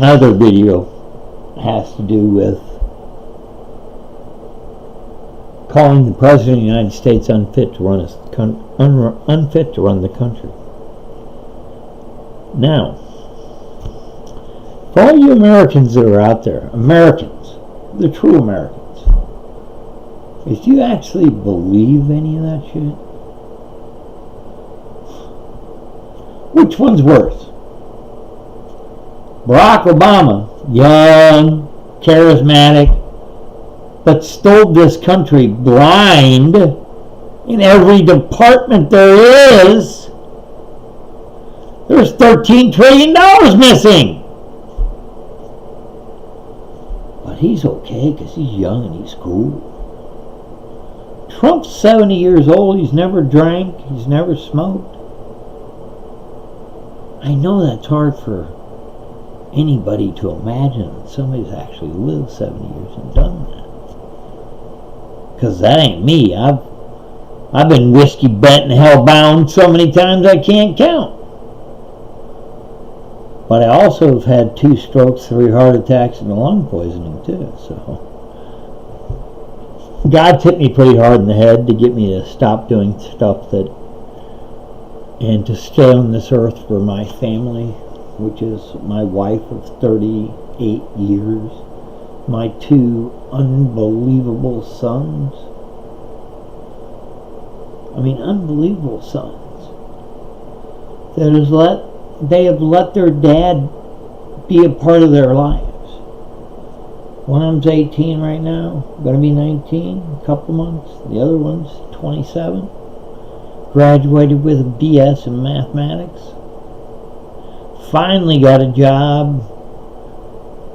Another video has to do with calling the President of the United States unfit to run the country. Now, for all you Americans that are out there, Americans, the true Americans, if you actually believe any of that shit, which one's worse? Barack Obama, young, charismatic, but stole this country blind in every department there is. There's $13 trillion missing. But he's okay because he's young and he's cool. Trump's 70 years old. He's never drank. He's never smoked. I know that's hard for anybody to imagine that somebody's actually lived 70 years and done that. Because that ain't me. I've been whiskey bent and hell-bound so many times I can't count. But I also have had 2 strokes, 3 heart attacks, and a lung poisoning too. So God's hit me pretty hard in the head to get me to stop doing stuff and to stay on this earth for my family, which is my wife of 38 years, my 2 unbelievable sons. I mean, unbelievable sons. They have let their dad be a part of their lives. One of them's 18 right now, going to be 19 in a couple months. The other one's 27. Graduated with a BS in mathematics. Finally got a job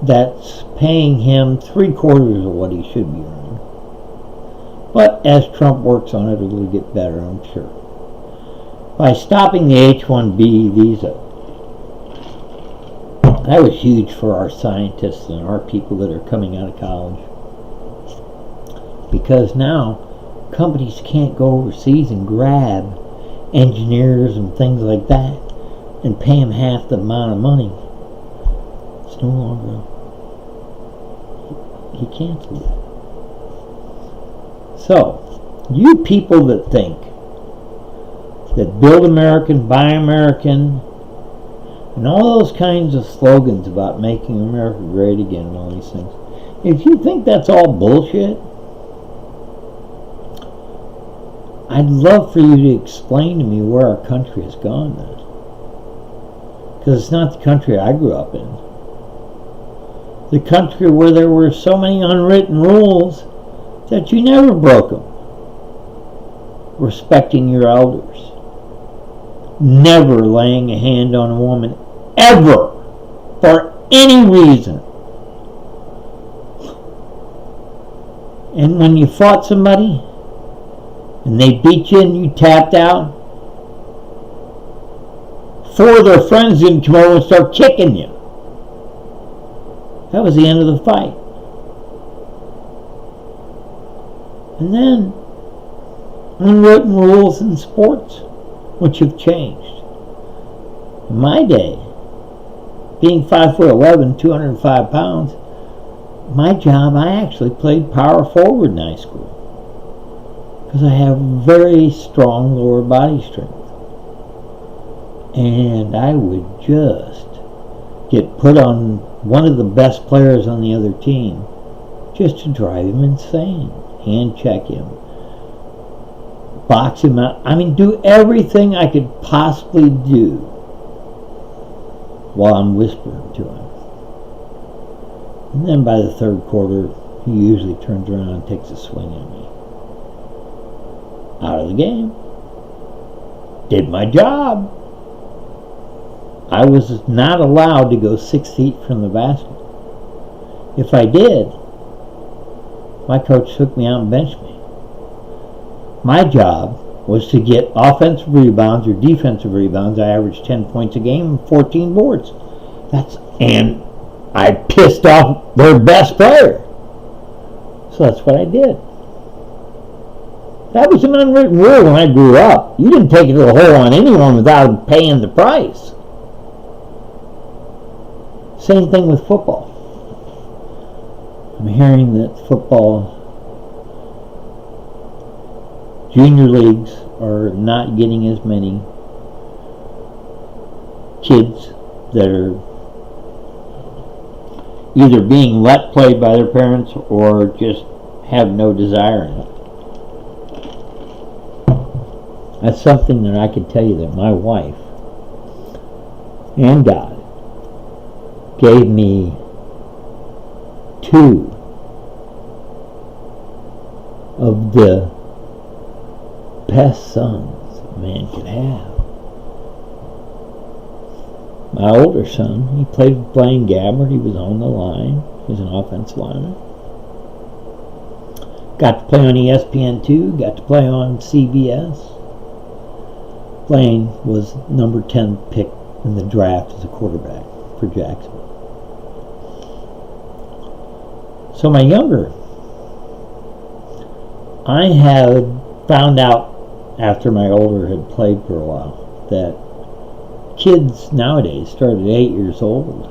that's paying him 3/4 of what he should be earning. But as Trump works on it, it'll get better, I'm sure. By stopping the H-1B visa, that was huge for our scientists and our people that are coming out of college. Because now, companies can't go overseas and grab engineers and things like that and pay them half the amount of money. It's no longer. He canceled it. So, you people that think that build American, buy American, and all those kinds of slogans about making America great again and all these things, if you think that's all bullshit, I'd love for you to explain to me where our country has gone then. Because it's not the country I grew up in. The country where there were so many unwritten rules that you never broke them. Respecting your elders. Never laying a hand on a woman. Ever. For any reason. And when you fought somebody and they beat you and you tapped out, 4 of their friends didn't come over and start kicking you. That was the end of the fight. And then, unwritten rules in sports, which have changed. In my day, being 5'11", 205 pounds, my job, I actually played power forward in high school. Because I have very strong lower body strength. And I would just get put on one of the best players on the other team just to drive him insane. Hand check him. Box him out. I mean, do everything I could possibly do while I'm whispering to him. And then by the 3rd quarter, he usually turns around and takes a swing at me. Out of the game. Did my job. I was not allowed to go 6 feet from the basket. If I did, my coach took me out and benched me. My job was to get offensive rebounds or defensive rebounds. I averaged 10 points a game and 14 boards. And I pissed off their best player. So that's what I did. That was an unwritten rule when I grew up. You didn't take it to the hole on anyone without paying the price. Same thing with football. I'm hearing that football junior leagues are not getting as many kids that are either being let play by their parents or just have no desire in it. That's something that I can tell you that my wife and God gave me two of the best sons a man could have. My older son, he played with Blaine Gabbert. He was on the line. He was an offensive lineman. Got to play on ESPN2. Got to play on CBS. Blaine was number 10 pick in the draft as a quarterback for Jacksonville. So my younger, I had found out after my older had played for a while that kids nowadays start at 8 years old.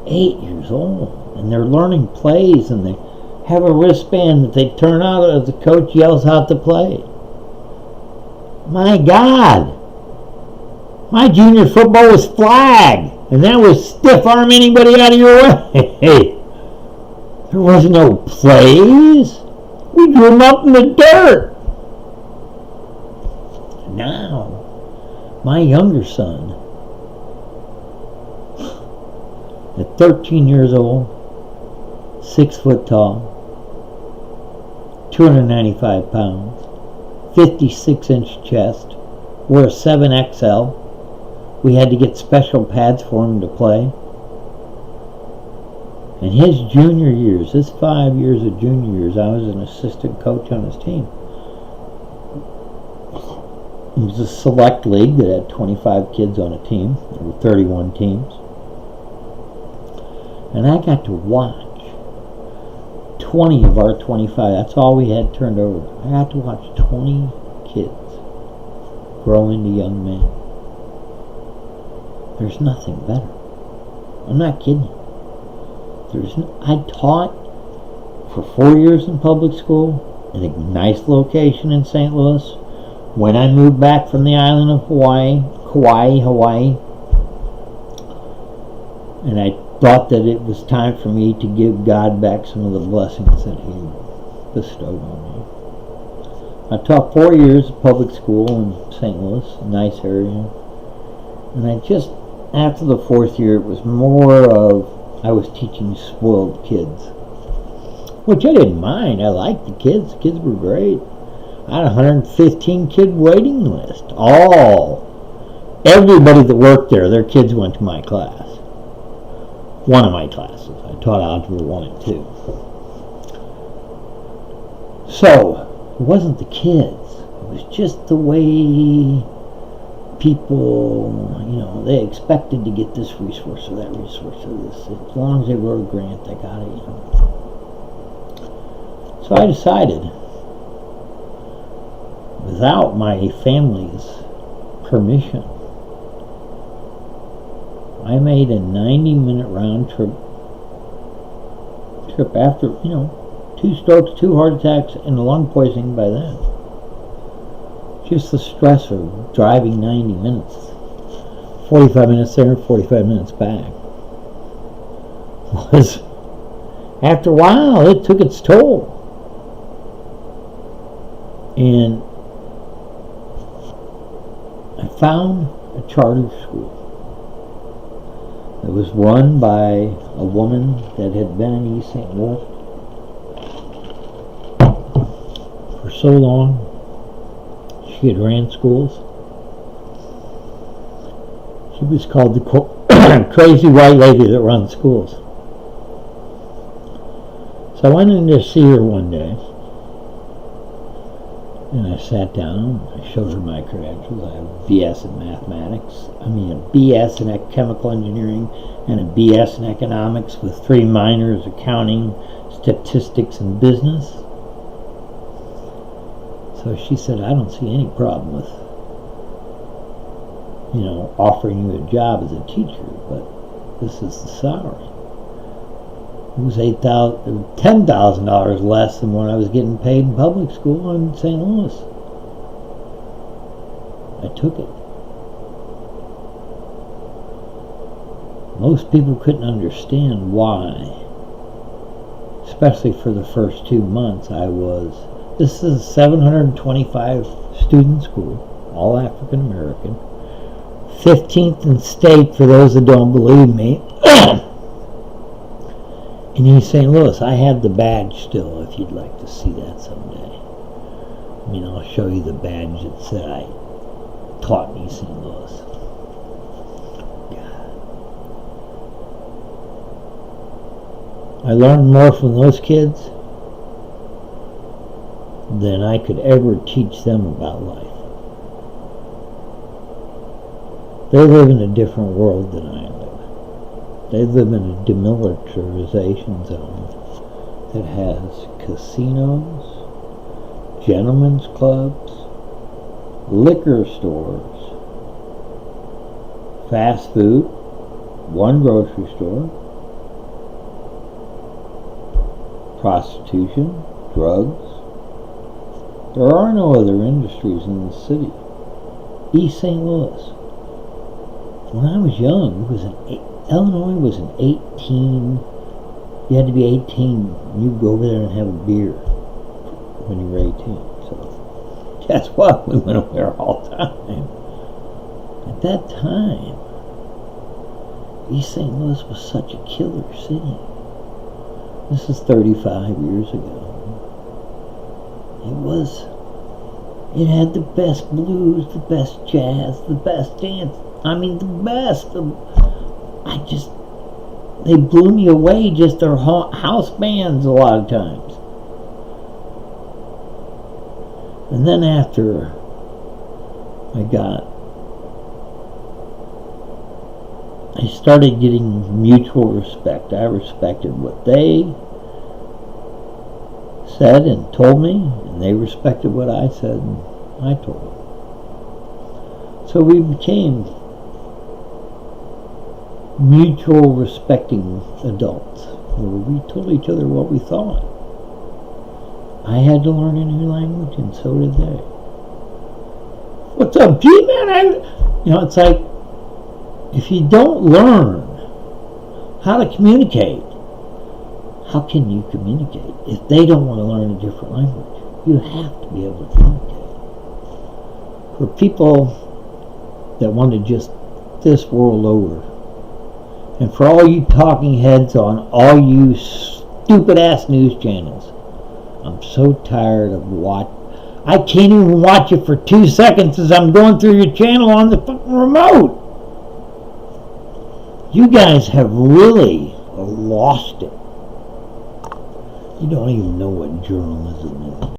8 years old. And they're learning plays, and they have a wristband that they turn out as the coach yells out to play. My God! My junior football was flag, and that was stiff arm anybody out of your way. There was no plays. We drew them up in the dirt. Now, my younger son, at 13 years old, 6 foot tall, 295 pounds, 56-inch chest, wore a 7XL. We had to get special pads for him to play. In his junior years, his 5 years of junior years, I was an assistant coach on his team. It was a select league that had 25 kids on a team. There were 31 teams. And I got to watch 20 of our 25. That's all we had turned over. I got to watch 20 kids grow into young men. There's nothing better. I'm not kidding you. I taught for 4 years in public school in a nice location in St. Louis. When I moved back from the island of Hawaii, and I thought that it was time for me to give God back some of the blessings that He bestowed on me. I taught 4 years of public school in St. Louis, a nice area, and after the 4th year, it was more of I was teaching spoiled kids, which I didn't mind. I liked the kids. The kids were great. I had a 115 kid waiting list. Everybody that worked there, their kids went to my class. One of my classes. I taught Algebra 1 and 2. So, it wasn't the kids. It was just the way people, they expected to get this resource or that resource or this. As long as they wrote a grant, they got it, So I decided, without my family's permission, I made a 90-minute round trip after, 2 strokes, 2 heart attacks, and lung poisoning by then. Just the stress of driving 90 minutes. 45 minutes there, 45 minutes back. After a while, it took its toll. And I found a charter school that was run by a woman that had been in East St. Louis for so long. She had ran schools. She was called the crazy white lady that runs schools. So I went in to see her one day, and I sat down. I showed her my credentials. I have a BS in mathematics. a BS in chemical engineering and a BS in economics with 3 minors: accounting, statistics, and business. So she said, I don't see any problem with, offering you a job as a teacher, but This is the salary. It was $10,000 less than what I was getting paid in public school in St. Louis. I took it. Most people couldn't understand why, especially for the first 2 months. This is a 725 student school, all African American, 15th in state for those that don't believe me. In East St. Louis, I have the badge still, if you'd like to see that someday. I mean, I'll show you the badge that said I taught in East St. Louis. God. I learned more from those kids than I could ever teach them about life. They live in a different world than I live. They live in a demilitarization zone that has casinos, gentlemen's clubs, liquor stores, fast food, one grocery store, prostitution, drugs. There are no other industries in the city. East St. Louis. When I was young, Illinois was an 18. You had to be 18. You'd go over there and have a beer when you were 18. So, guess what? We went over there all the time. At that time, East St. Louis was such a killer city. This is 35 years ago. It had the best blues, the best jazz, the best dance. I mean, the best. They blew me away, just their house bands a lot of times. And then after I started getting mutual respect. I respected what they said and told me, and they respected what I said and I told them. So we became mutual respecting adults, where we told each other what we thought. I had to learn a new language, and so did they. What's up, G-Man? It's like, if you don't learn how to communicate, how can you communicate? If they don't want to learn a different language, you have to be able to communicate. For people that want to just this world over, and for all you talking heads on all you stupid ass news channels, I'm so tired of I can't even watch it for 2 seconds as I'm going through your channel on the fucking remote. You guys have really lost it. You don't even know what journalism is.